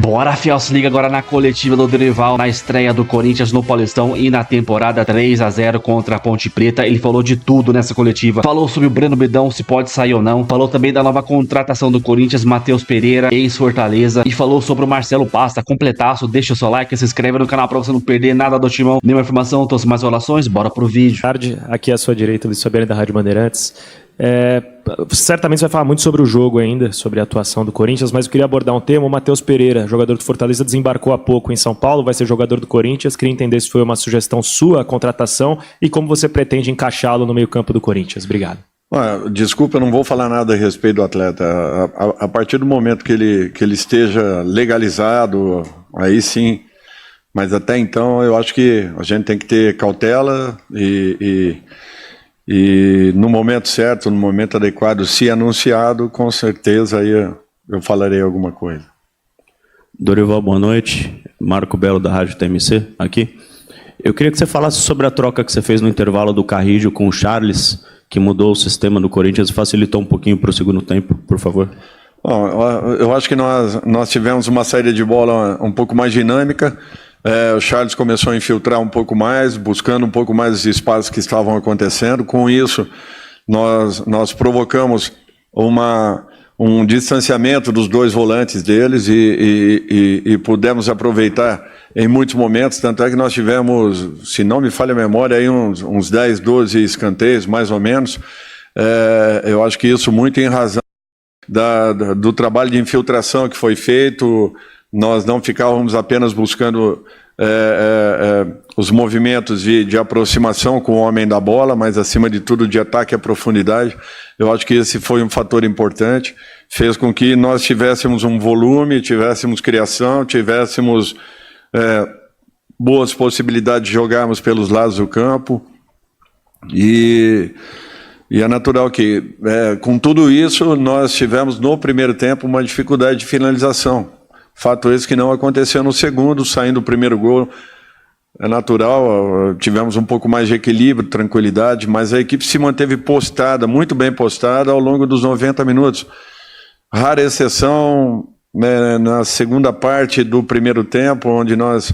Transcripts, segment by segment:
Bora, fiel, se liga agora na coletiva do Dorival, na estreia do Corinthians no Paulistão e na temporada 3-0 contra a Ponte Preta. Ele falou de tudo nessa coletiva, falou sobre o Breno Bidão, se pode sair ou não, falou também da nova contratação do Corinthians, Matheus Pereira, ex-Fortaleza, e falou sobre o Marcelo Pasta. Completaço, deixa o seu like, se inscreve no canal pra você não perder nada do Timão. Nenhuma informação, trouxe mais relações, bora pro vídeo. Boa tarde, aqui à sua direita, Luiz Fabiano da Rádio Bandeirantes. Certamente você vai falar muito sobre o jogo ainda, sobre a atuação do Corinthians, mas eu queria abordar um tema. O Matheus Pereira, jogador do Fortaleza, desembarcou há pouco em São Paulo, vai ser jogador do Corinthians. Queria entender se foi uma sugestão sua a contratação e como você pretende encaixá-lo no meio-campo do Corinthians. Obrigado. Desculpa, eu não vou falar nada a respeito do atleta. A partir do momento que ele esteja legalizado, aí sim. Mas até então eu acho que a gente tem que ter cautela e no momento certo, no momento adequado, se anunciado, com certeza aí eu falarei alguma coisa. Dorival, boa noite. Marco Belo da Rádio TMC, aqui. Eu queria que você falasse sobre a troca que você fez no intervalo do Carrillo com o Charles, que mudou o sistema do Corinthians e facilitou um pouquinho para o segundo tempo, por favor. Bom, eu acho que nós tivemos uma saída de bola um pouco mais dinâmica. O Charles começou a infiltrar um pouco mais, buscando um pouco mais os espaços que estavam acontecendo. Com isso, nós provocamos um distanciamento dos dois volantes deles e pudemos aproveitar em muitos momentos. Tanto é que nós tivemos, se não me falha a memória, aí uns 10, 12 escanteios, mais ou menos. Eu acho que isso muito em razão do trabalho de infiltração que foi feito. Nós não ficávamos apenas buscando os movimentos de aproximação com o homem da bola, mas acima de tudo de ataque à profundidade. Eu acho que esse foi um fator importante, fez com que nós tivéssemos um volume, tivéssemos criação, tivéssemos boas possibilidades de jogarmos pelos lados do campo. E é natural que, com tudo isso, nós tivemos no primeiro tempo uma dificuldade de finalização. Fato esse que não aconteceu no segundo, saindo o primeiro gol. É natural, tivemos um pouco mais de equilíbrio, tranquilidade, mas a equipe se manteve postada, muito bem postada ao longo dos 90 minutos. Rara exceção, na segunda parte do primeiro tempo, onde nós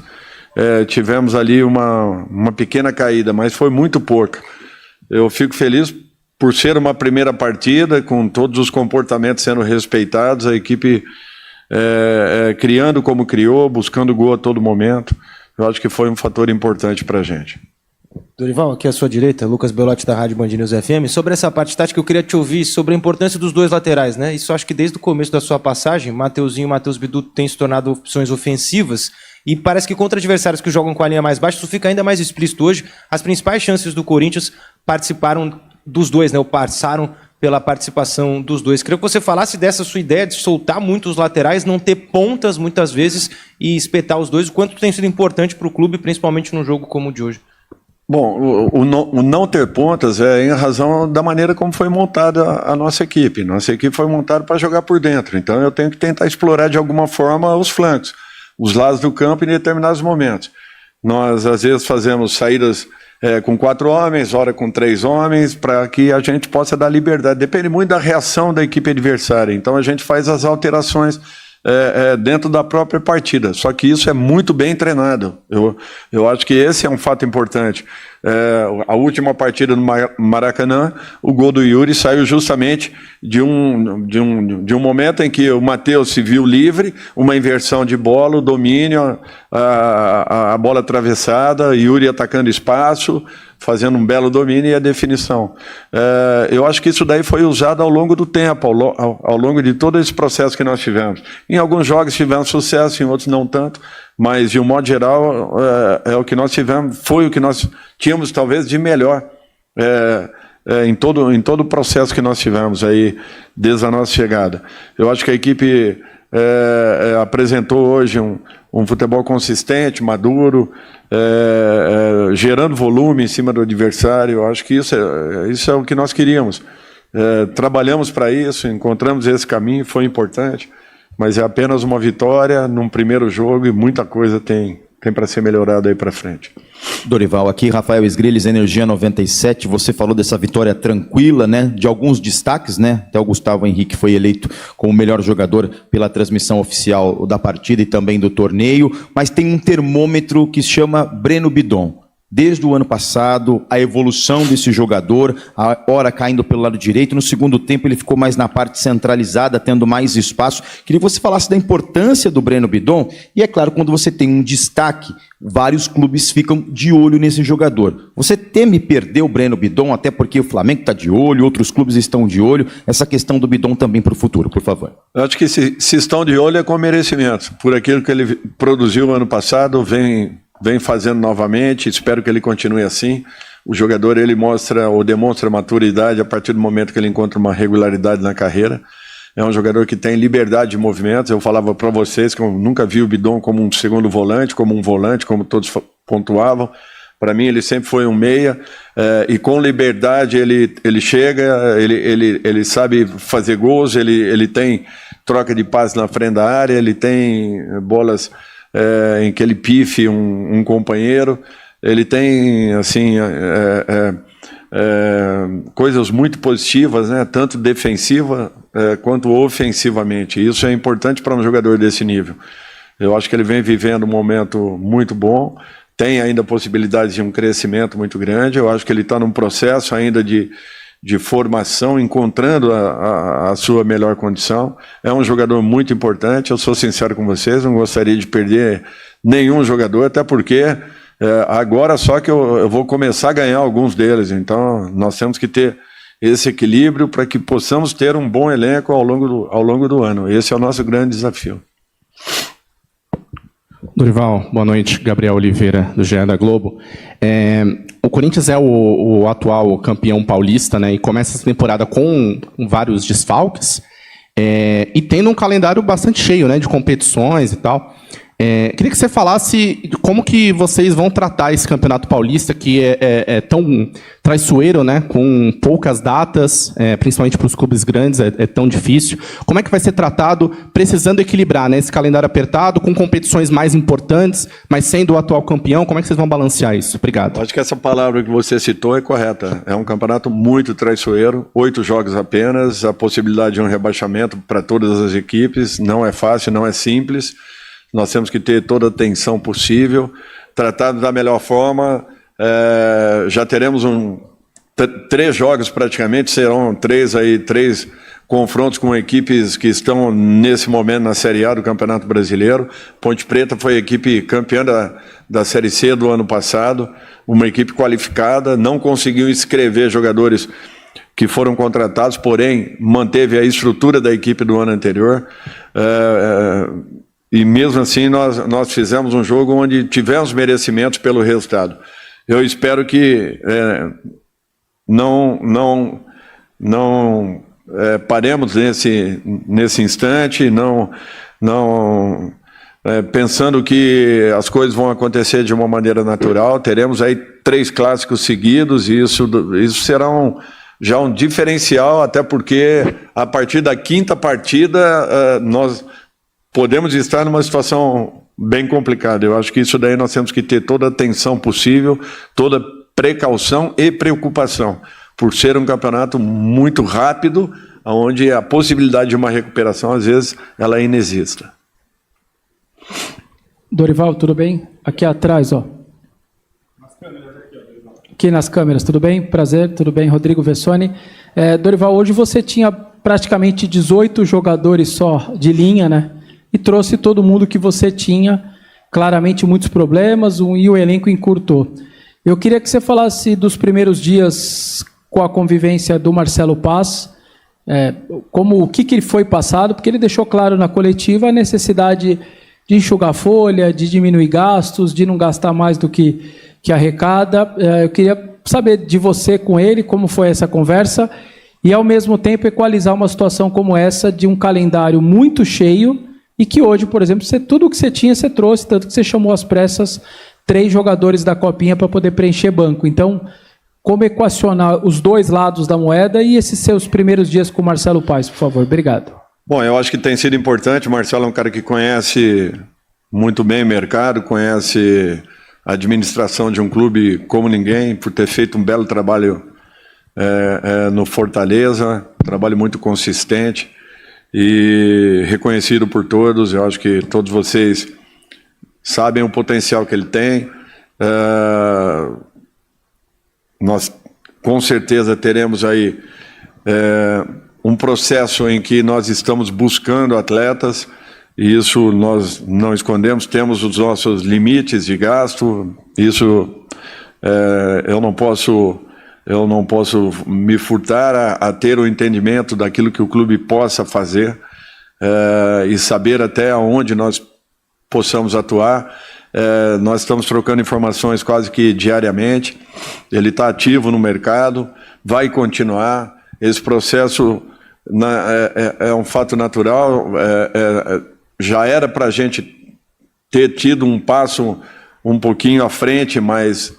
tivemos ali uma pequena caída, mas foi muito pouca. Eu fico feliz por ser uma primeira partida, com todos os comportamentos sendo respeitados, a equipe criando como criou, buscando gol a todo momento. Eu acho que foi um fator importante para a gente. Dorival, aqui à sua direita, Lucas Belotti da Rádio Band News FM. Sobre essa parte tática, eu queria te ouvir sobre a importância dos dois laterais, né? Isso acho que desde o começo da sua passagem, Mateuzinho e Matheus Bidu têm se tornado opções ofensivas e parece que contra adversários que jogam com a linha mais baixa, isso fica ainda mais explícito hoje. As principais chances do Corinthians participaram dos dois, né? Ou passaram pela participação dos dois. Queria que você falasse dessa sua ideia de soltar muito os laterais, não ter pontas muitas vezes e espetar os dois, o quanto tem sido importante para o clube, principalmente num jogo como o de hoje. Bom, o não ter pontas é em razão da maneira como foi montada a nossa equipe. Nossa equipe foi montada para jogar por dentro, então eu tenho que tentar explorar de alguma forma os flancos, os lados do campo em determinados momentos. Nós, às vezes, fazemos saídas com 4 homens, ora com 3 homens, para que a gente possa dar liberdade. Depende muito da reação da equipe adversária. Então a gente faz as alterações dentro da própria partida. Só que isso é muito bem treinado. Eu acho que esse é um fato importante. A última partida no Maracanã, o gol do Yuri saiu justamente de um momento em que o Matheus se viu livre, uma inversão de bola, o domínio, a bola atravessada, Yuri atacando espaço, fazendo um belo domínio e a definição. Eu acho que isso daí foi usado ao longo do tempo, ao longo de todo esse processo que nós tivemos. Em alguns jogos tivemos sucesso, em outros não tanto, mas de um modo geral é o que nós tivemos, foi o que nós tínhamos talvez de melhor em todo o processo que nós tivemos aí desde a nossa chegada. Eu acho que a equipe apresentou hoje um futebol consistente, maduro, gerando volume em cima do adversário. Eu acho que isso é o que nós queríamos. Trabalhamos para isso, encontramos esse caminho, foi importante, mas é apenas uma vitória num primeiro jogo e muita coisa tem para ser melhorada aí para frente. Dorival, aqui Rafael Esgrilles, Energia 97. Você falou dessa vitória tranquila, né? De alguns destaques, né? Até o Gustavo Henrique foi eleito como o melhor jogador pela transmissão oficial da partida e também do torneio. Mas tem um termômetro que se chama Breno Bidon. Desde o ano passado, a evolução desse jogador, a hora caindo pelo lado direito, no segundo tempo ele ficou mais na parte centralizada, tendo mais espaço. Queria que você falasse da importância do Breno Bidon, e é claro, quando você tem um destaque, vários clubes ficam de olho nesse jogador. Você teme perder o Breno Bidon, até porque o Flamengo está de olho, outros clubes estão de olho, essa questão do Bidon também para o futuro, por favor. Eu acho que se estão de olho é com merecimento, por aquilo que ele produziu ano passado, vem fazendo novamente, espero que ele continue assim. O jogador, ele mostra ou demonstra maturidade a partir do momento que ele encontra uma regularidade na carreira. É um jogador que tem liberdade de movimentos. Eu falava para vocês que eu nunca vi o Bidon como um segundo volante, como um volante, como todos pontuavam. Para mim, ele sempre foi um meia, e com liberdade ele chega, ele sabe fazer gols, ele tem troca de passes na frente da área, ele tem bolas em que ele pife um companheiro, ele tem assim coisas muito positivas, né? Tanto defensiva quanto ofensivamente. Isso é importante para um jogador desse nível. Eu acho que ele vem vivendo um momento muito bom, tem ainda possibilidades de um crescimento muito grande. Eu acho que ele está num processo ainda de formação, encontrando a sua melhor condição. É um jogador muito importante, eu sou sincero com vocês, não gostaria de perder nenhum jogador, até porque agora só que eu vou começar a ganhar alguns deles, então nós temos que ter esse equilíbrio para que possamos ter um bom elenco ao longo do ano. Esse é o nosso grande desafio. Dorival, boa noite. Gabriel Oliveira, do GE da Globo. O Corinthians é o atual campeão paulista, né? E começa essa temporada com vários desfalques e tendo um calendário bastante cheio, né? De competições e tal. Queria que você falasse como que vocês vão tratar esse Campeonato Paulista, que é tão traiçoeiro, né? Com poucas datas, principalmente para os clubes grandes, é tão difícil. Como é que vai ser tratado, precisando equilibrar, né, esse calendário apertado, com competições mais importantes, mas sendo o atual campeão? Como é que vocês vão balancear isso? Obrigado. Acho que essa palavra que você citou é correta. É um campeonato muito traiçoeiro, 8 jogos apenas, a possibilidade de um rebaixamento para todas as equipes. Não é fácil, não é simples. Nós temos que ter toda a atenção possível, tratado da melhor forma. Já teremos 3 jogos praticamente, serão 3 confrontos com equipes que estão nesse momento na Série A do Campeonato Brasileiro. Ponte Preta foi a equipe campeã da Série C do ano passado, uma equipe qualificada, não conseguiu inscrever jogadores que foram contratados, porém manteve a estrutura da equipe do ano anterior. E mesmo assim nós fizemos um jogo onde tivemos merecimentos pelo resultado. Eu espero que não paremos nesse instante, pensando que as coisas vão acontecer de uma maneira natural. Teremos aí 3 clássicos seguidos e isso será já um diferencial, até porque a partir da 5ª partida nós podemos estar numa situação bem complicada. Eu acho que isso daí nós temos que ter toda a atenção possível, toda precaução e preocupação, por ser um campeonato muito rápido, onde a possibilidade de uma recuperação, às vezes, ela ainda existe. Dorival, tudo bem? Aqui atrás, ó. Aqui nas câmeras, tudo bem? Prazer, tudo bem? Rodrigo Vessoni. Dorival, hoje você tinha praticamente 18 jogadores só de linha, né? E trouxe todo mundo que você tinha, claramente muitos problemas, e o elenco encurtou. Eu queria que você falasse dos primeiros dias com a convivência do Marcelo Paz, o que ele foi passado, porque ele deixou claro na coletiva a necessidade de enxugar folha, de diminuir gastos, de não gastar mais do que arrecada. Eu queria saber de você com ele, como foi essa conversa, e ao mesmo tempo equalizar uma situação como essa de um calendário muito cheio, e que hoje, por exemplo, tudo o que você tinha, você trouxe, tanto que você chamou às pressas 3 jogadores da Copinha para poder preencher banco. Então, como equacionar os 2 lados da moeda e esses seus primeiros dias com o Marcelo Paes, por favor? Obrigado. Bom, eu acho que tem sido importante. O Marcelo é um cara que conhece muito bem o mercado, conhece administração de um clube como ninguém, por ter feito um belo trabalho no Fortaleza, um trabalho muito consistente e reconhecido por todos. Eu acho que todos vocês sabem o potencial que ele tem. Nós, com certeza, teremos aí um processo em que nós estamos buscando atletas, e isso nós não escondemos, temos os nossos limites de gasto, isso eu não posso me furtar a ter o entendimento daquilo que o clube possa fazer e saber até onde nós possamos atuar. Nós estamos trocando informações quase que diariamente, ele está ativo no mercado, vai continuar. Esse processo é um fato natural, já era para a gente ter tido um passo um pouquinho à frente, mas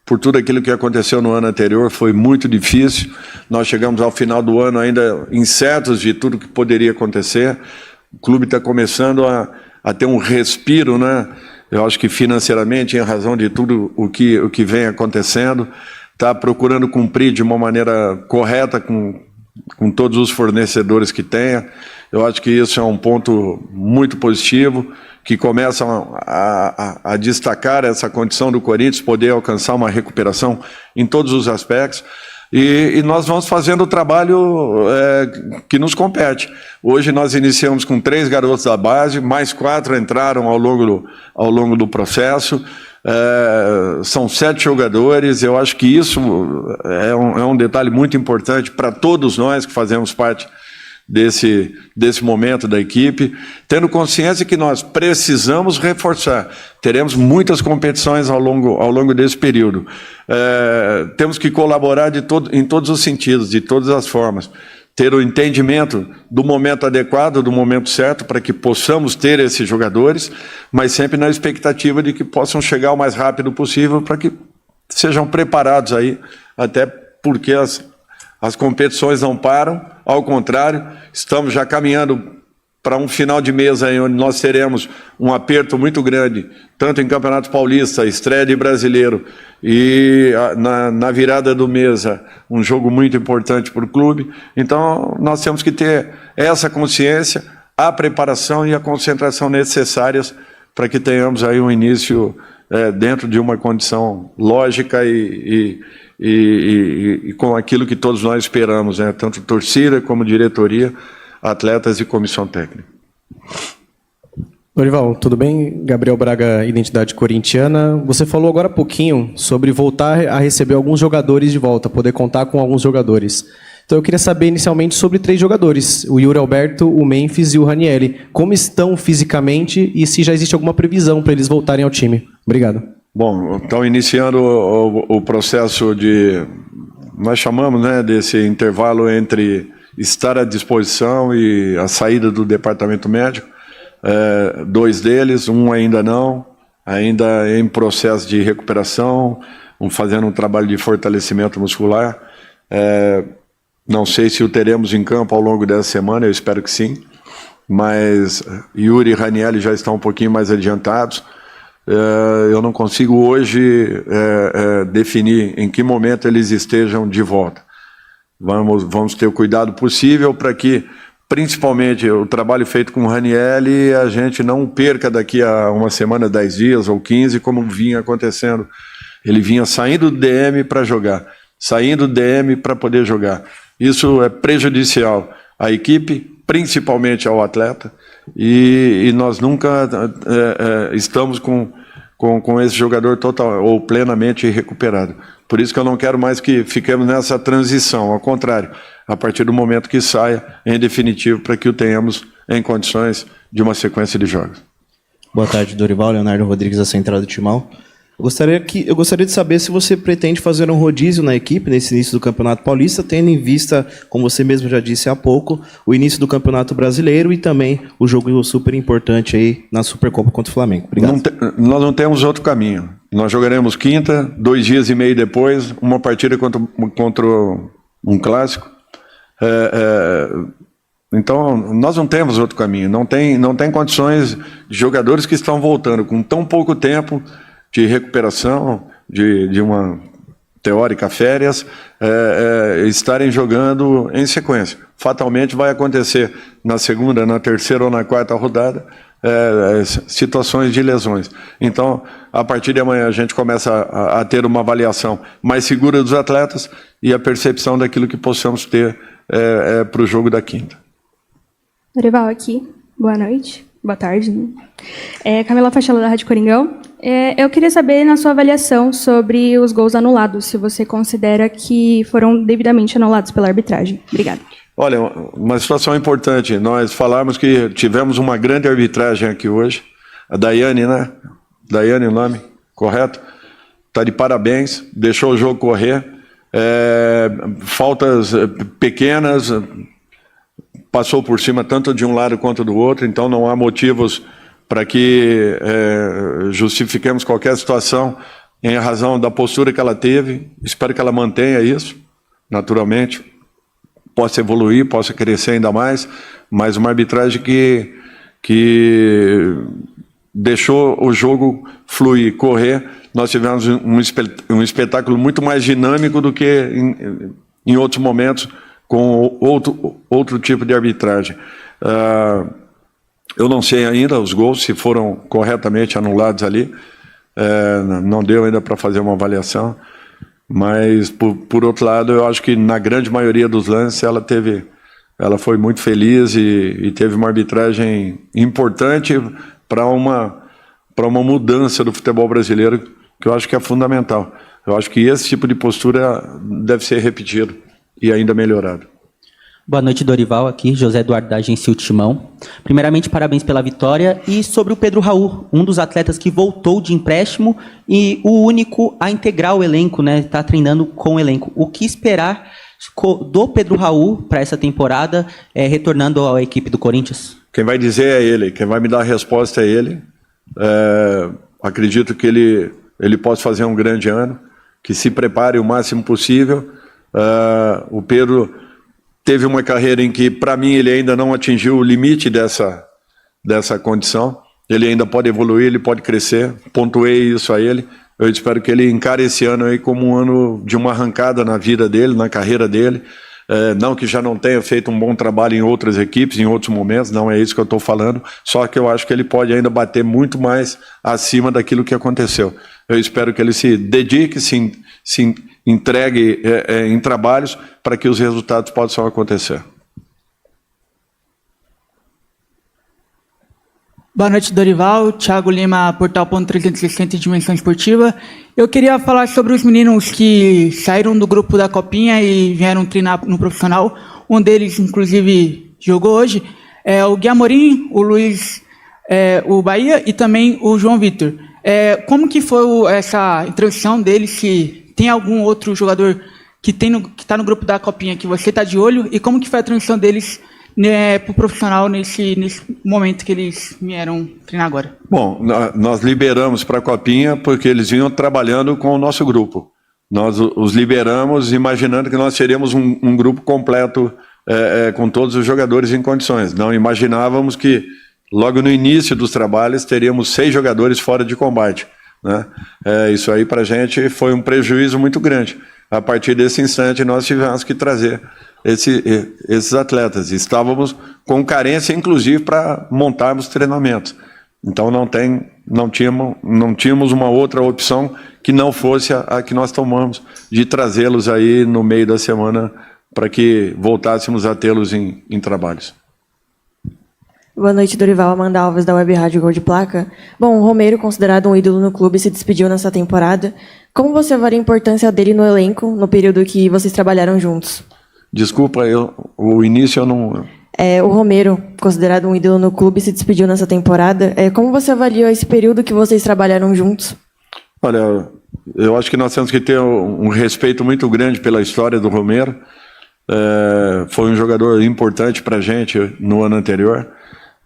por tudo aquilo que aconteceu no ano anterior foi muito difícil. Nós chegamos ao final do ano ainda incertos de tudo que poderia acontecer. O clube está começando a ter um respiro, né? Eu acho que financeiramente, em razão de tudo o que vem acontecendo, está procurando cumprir de uma maneira correta com todos os fornecedores que tenha. Eu acho que isso é um ponto muito positivo, que começa a destacar essa condição do Corinthians poder alcançar uma recuperação em todos os aspectos. E nós vamos fazendo o trabalho que nos compete. Hoje nós iniciamos com 3 garotos da base, mais 4 entraram ao longo do processo. São 7 jogadores. Eu acho que isso é um detalhe muito importante para todos nós que fazemos parte desse momento da equipe, tendo consciência que nós precisamos reforçar. Teremos muitas competições ao longo desse período. Temos que colaborar em todos os sentidos, de todas as formas. Ter o entendimento do momento adequado, do momento certo, para que possamos ter esses jogadores, mas sempre na expectativa de que possam chegar o mais rápido possível para que sejam preparados aí, até porque as competições não param, ao contrário, estamos já caminhando para um final de mês aí, onde nós teremos um aperto muito grande, tanto em Campeonato Paulista, estreia de Brasileiro, e na virada do mês, um jogo muito importante para o clube. Então, nós temos que ter essa consciência, a preparação e a concentração necessárias para que tenhamos aí um início dentro de uma condição lógica e com aquilo que todos nós esperamos, né? Tanto torcida como diretoria, atletas e comissão técnica. Dorival, tudo bem? Gabriel Braga, Identidade Corintiana. Você falou agora há pouquinho sobre voltar a receber alguns jogadores de volta, poder contar com alguns jogadores. Então eu queria saber inicialmente sobre 3 jogadores, o Yuri Alberto, o Memphis e o Ranieri. Como estão fisicamente e se já existe alguma previsão para eles voltarem ao time? Obrigado. Bom, estão iniciando o processo nós chamamos, né, desse intervalo entre estar à disposição e a saída do departamento médico. 2 deles, um ainda não, ainda em processo de recuperação, fazendo um trabalho de fortalecimento muscular. Não sei se o teremos em campo ao longo dessa semana, eu espero que sim, mas Yuri e Ranieri já estão um pouquinho mais adiantados. Eu não consigo hoje definir em que momento eles estejam de volta. Vamos ter o cuidado possível para que, principalmente, o trabalho feito com o Ranieri, a gente não perca daqui a uma semana, 10 dias ou 15, como vinha acontecendo. Ele vinha saindo do DM para jogar, saindo do DM para poder jogar. Isso é prejudicial à equipe, principalmente ao atleta, e nós nunca estamos com esse jogador total ou plenamente recuperado. Por isso que eu não quero mais que fiquemos nessa transição, ao contrário, a partir do momento que saia, em definitivo, para que o tenhamos em condições de uma sequência de jogos. Boa tarde, Dorival. Leonardo Rodrigues, da Central do Timão. Eu gostaria de saber se você pretende fazer um rodízio na equipe nesse início do Campeonato Paulista, tendo em vista, como você mesmo já disse há pouco, o início do Campeonato Brasileiro e também o jogo super importante aí na Supercopa contra o Flamengo. Obrigado. Nós não temos outro caminho. Nós jogaremos quinta, 2 dias e meio depois, uma partida contra um clássico. Então, nós não temos outro caminho. Não tem condições de jogadores que estão voltando com tão pouco tempo de recuperação, de uma teórica férias, estarem jogando em sequência. Fatalmente vai acontecer na segunda, na terceira ou na quarta rodada situações de lesões. Então, a partir de amanhã a gente começa a ter uma avaliação mais segura dos atletas e a percepção daquilo que possamos ter para o jogo da quinta. Dorival aqui, boa noite, boa tarde. Né? Camila Fachela, da Rádio Coringão. Eu queria saber, na sua avaliação, sobre os gols anulados, se você considera que foram devidamente anulados pela arbitragem. Obrigada. Olha, uma situação importante. Nós falamos que tivemos uma grande arbitragem aqui hoje. A Daiane, né? Daiane, o nome, correto? Está de parabéns, deixou o jogo correr. Faltas pequenas, passou por cima tanto de um lado quanto do outro, então não há motivos para que justifiquemos qualquer situação em razão da postura que ela teve. Espero que ela mantenha isso, naturalmente. Possa evoluir, possa crescer ainda mais, mas uma arbitragem que deixou o jogo fluir, correr. Nós tivemos um espetáculo muito mais dinâmico do que em outros momentos com outro tipo de arbitragem. Eu não sei ainda os gols, se foram corretamente anulados ali. Não deu ainda para fazer uma avaliação. Mas, por outro lado, eu acho que na grande maioria dos lances ela foi muito feliz e teve uma arbitragem importante para uma mudança do futebol brasileiro, que eu acho que é fundamental. Eu acho que esse tipo de postura deve ser repetido e ainda melhorado. Boa noite, Dorival, aqui, José Eduardo da agência Timão. Primeiramente, parabéns pela vitória. E sobre o Pedro Raul, um dos atletas que voltou de empréstimo e o único a integrar o elenco, né? Está treinando com o elenco. O que esperar do Pedro Raul para essa temporada, retornando à equipe do Corinthians? Quem vai dizer é ele, quem vai me dar a resposta é ele. Acredito que ele possa fazer um grande ano, que se prepare o máximo possível. O Pedro teve uma carreira em que, para mim, ele ainda não atingiu o limite dessa condição. Ele ainda pode evoluir, ele pode crescer. Pontuei isso a ele. Eu espero que ele encare esse ano aí como um ano de uma arrancada na vida dele, na carreira dele. Não que já não tenha feito um bom trabalho em outras equipes, em outros momentos, não é isso que eu estou falando. Só que eu acho que ele pode ainda bater muito mais acima daquilo que aconteceu. Eu espero que ele se dedique, se entregue em trabalhos para que os resultados possam acontecer. Boa noite, Dorival. Thiago Lima, Portal.360, Dimensão Esportiva. Eu queria falar sobre os meninos que saíram do grupo da Copinha e vieram treinar no profissional. Um deles, inclusive, jogou hoje. O Gui Amorim, o Luiz, o Bahia e também o João Vitor. Como que foi essa introdução deles? Se tem algum outro jogador que está no grupo da Copinha que você está de olho? E como que foi a transição deles para o profissional nesse momento que eles vieram treinar agora? Bom, nós liberamos para a Copinha porque eles vinham trabalhando com o nosso grupo. Nós os liberamos imaginando que nós teríamos um grupo completo com todos os jogadores em condições. Não imaginávamos que logo no início dos trabalhos teríamos 6 jogadores fora de combate, né? Isso aí para a gente foi um prejuízo muito grande. A partir desse instante nós tivemos que trazer esses atletas. Estávamos com carência, inclusive, para montarmos treinamentos. Então não tínhamos uma outra opção que não fosse a que nós tomamos, de trazê-los aí no meio da semana para que voltássemos a tê-los em trabalhos. Boa noite, Dorival. Amanda Alves, da Web Rádio Gol de Placa. Bom, o Romero, considerado um ídolo no clube, se despediu nessa temporada. Como você avalia a importância dele no elenco, no período que vocês trabalharam juntos? Desculpa, o início eu não... O Romero, considerado um ídolo no clube, se despediu nessa temporada. Como você avalia esse período que vocês trabalharam juntos? Olha, eu acho que nós temos que ter um respeito muito grande pela história do Romero. Foi um jogador importante para a gente no ano anterior.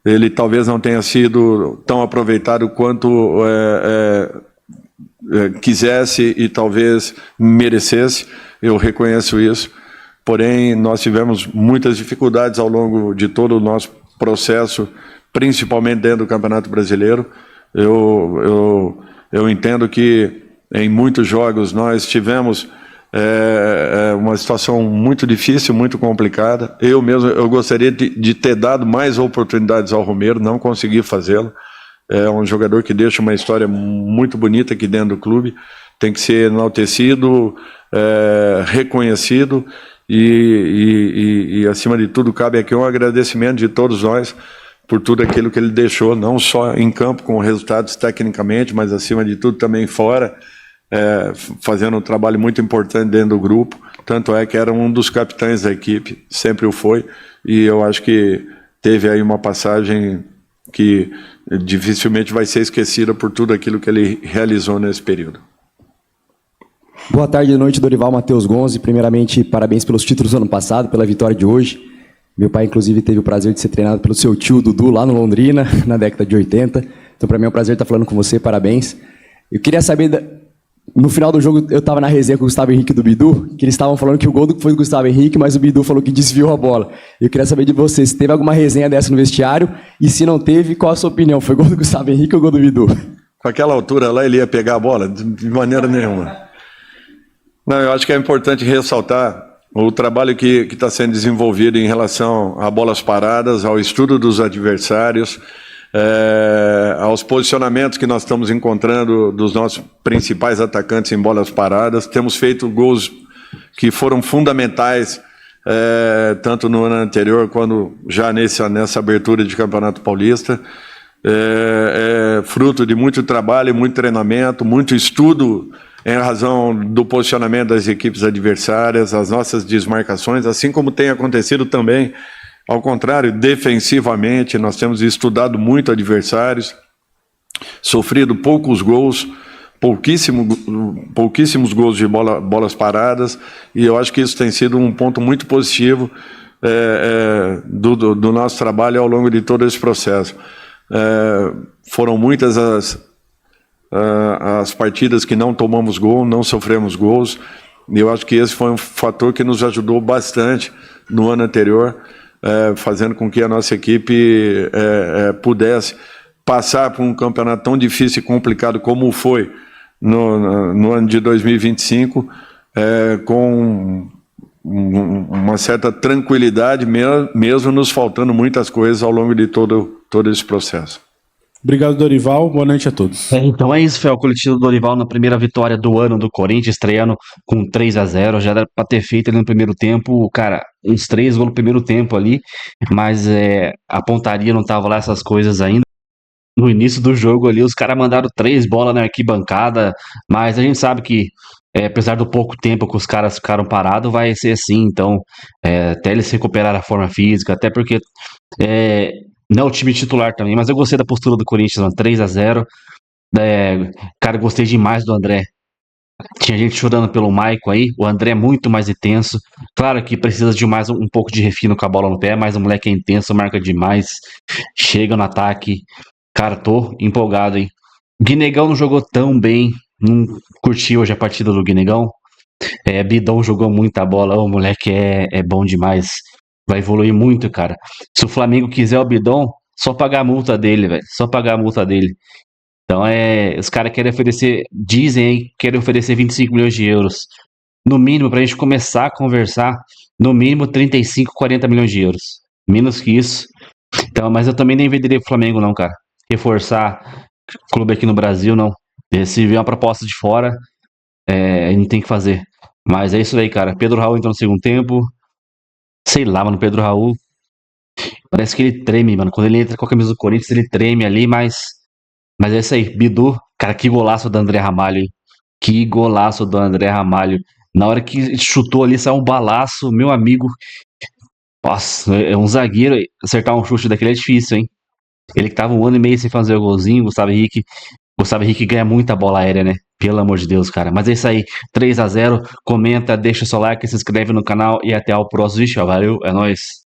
Ele talvez não tenha sido tão aproveitado quanto quisesse e talvez merecesse. Eu reconheço isso. Porém, nós tivemos muitas dificuldades ao longo de todo o nosso processo, principalmente dentro do Campeonato Brasileiro. Eu Eu entendo que em muitos jogos nós tivemos uma situação muito difícil, muito complicada. Eu gostaria de ter dado mais oportunidades ao Romero, não consegui fazê-lo. É um jogador que deixa uma história muito bonita aqui dentro do clube, tem que ser enaltecido, reconhecido e, acima de tudo, cabe aqui um agradecimento de todos nós por tudo aquilo que ele deixou, não só em campo com resultados tecnicamente, mas acima de tudo também fora, fazendo um trabalho muito importante dentro do grupo. Tanto é que era um dos capitães da equipe, sempre o foi, e eu acho que teve aí uma passagem que dificilmente vai ser esquecida por tudo aquilo que ele realizou nesse período. Boa tarde, noite, Dorival, Matheus Gonzi. Primeiramente, parabéns pelos títulos do ano passado, pela vitória de hoje. Meu pai, inclusive, teve o prazer de ser treinado pelo seu tio Dudu, lá no Londrina, na década de 80. Então, para mim é um prazer estar falando com você, parabéns. Eu queria saber, no final do jogo, eu estava na resenha com o Gustavo Henrique do Bidu, que eles estavam falando que o gol foi do Gustavo Henrique, mas o Bidu falou que desviou a bola. Eu queria saber de você, se teve alguma resenha dessa no vestiário, e se não teve, qual a sua opinião? Foi gol do Gustavo Henrique ou gol do Bidu? Com aquela altura lá, ele ia pegar a bola? De maneira nenhuma. Não, eu acho que é importante ressaltar o trabalho que está sendo desenvolvido em relação a bolas paradas, ao estudo dos adversários, aos posicionamentos que nós estamos encontrando dos nossos principais atacantes em bolas paradas. Temos feito gols que foram fundamentais, tanto no ano anterior quanto já nessa abertura de Campeonato Paulista. Fruto de muito trabalho, muito treinamento, muito estudo em razão do posicionamento das equipes adversárias, as nossas desmarcações, assim como tem acontecido também, ao contrário, defensivamente. Nós temos estudado muito adversários, sofrido poucos gols, pouquíssimos gols de bolas paradas, e eu acho que isso tem sido um ponto muito positivo do nosso trabalho ao longo de todo esse processo. Foram muitas as partidas que não tomamos gol, não sofremos gols, e eu acho que esse foi um fator que nos ajudou bastante no ano anterior, fazendo com que a nossa equipe pudesse passar por um campeonato tão difícil e complicado como foi no ano de 2025, com uma certa tranquilidade, mesmo nos faltando muitas coisas ao longo de todo esse processo. Obrigado, Dorival. Boa noite a todos. Então é isso, Fel. O coletivo do Dorival na primeira vitória do ano do Corinthians, estreando com 3-0. Já era pra ter feito ali no primeiro tempo, cara, uns 3 gols no primeiro tempo ali, mas a pontaria não tava lá, essas coisas ainda. No início do jogo ali, os caras mandaram 3 bolas na arquibancada, mas a gente sabe que, apesar do pouco tempo que os caras ficaram parados, vai ser assim. Então, até eles recuperarem a forma física, até porque não é o time titular também, mas eu gostei da postura do Corinthians, 3-0. Cara, gostei demais do André. Tinha gente chorando pelo Maicon aí, o André é muito mais intenso. Claro que precisa de mais um pouco de refino com a bola no pé, mas o moleque é intenso, marca demais, chega no ataque. Cara, tô empolgado, hein? O Guinegão não jogou tão bem, não curti hoje a partida do Guinegão. Bidão jogou muita bola, o moleque é bom demais. Vai evoluir muito, cara. Se o Flamengo quiser o Bidon, só pagar a multa dele, velho. Só pagar a multa dele. Então os caras querem oferecer, dizem aí, querem oferecer 25 milhões de euros. No mínimo, pra gente começar a conversar, no mínimo 35, 40 milhões de euros. Menos que isso. Então, mas eu também nem venderia pro Flamengo, não, cara. Reforçar clube aqui no Brasil, não. Se vier uma proposta de fora, não tem que fazer. Mas é isso aí, cara. Pedro Raul entrou no segundo tempo. Sei lá, mano, Pedro Raul parece que ele treme, mano. Quando ele entra com a camisa do Corinthians, ele treme ali, mas é isso aí. Bidu, cara, que golaço do André Ramalho, hein? Que golaço do André Ramalho. Na hora que chutou ali, saiu um balaço, meu amigo. Nossa, é um zagueiro. Acertar um chute daquele é difícil, hein? Ele que tava 1 ano e meio sem fazer o golzinho, Gustavo Henrique ganha muita bola aérea, né? Pelo amor de Deus, cara. Mas é isso aí. 3-0. Comenta, deixa o seu like, se inscreve no canal e até o próximo vídeo. Valeu, é nóis.